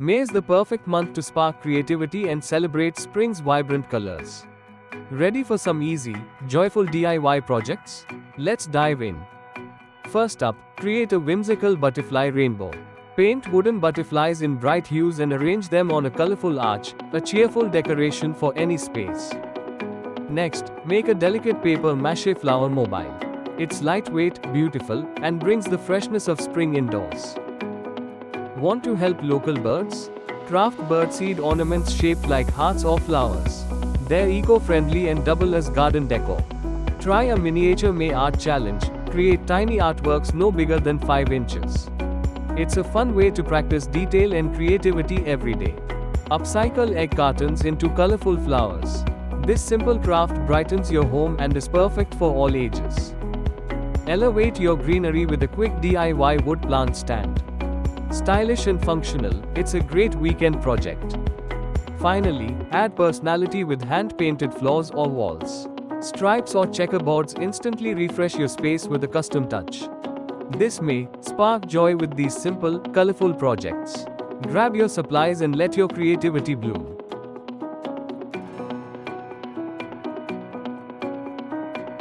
May is the perfect month to spark creativity and celebrate spring's vibrant colors. Ready for some easy, joyful DIY projects? Let's dive in. First up, create a whimsical butterfly rainbow. Paint wooden butterflies in bright hues and arrange them on a colorful arch, a cheerful decoration for any space. Next, make a delicate paper mache flower mobile. It's lightweight, beautiful, and brings the freshness of spring indoors. Want to help local birds? Craft birdseed ornaments shaped like hearts or flowers. They're eco-friendly and double as garden decor. Try a miniature May art challenge. Create tiny artworks no bigger than 5 inches. It's a fun way to practice detail and creativity every day. Upcycle egg cartons into colorful flowers. This simple craft brightens your home and is perfect for all ages. Elevate your greenery with a quick DIY wood plant stand. Stylish and functional, it's a great weekend project. Finally, add personality with hand-painted floors or walls. Stripes or checkerboards instantly refresh your space with a custom touch. This May, spark joy with these simple, colorful projects. Grab your supplies and let your creativity bloom.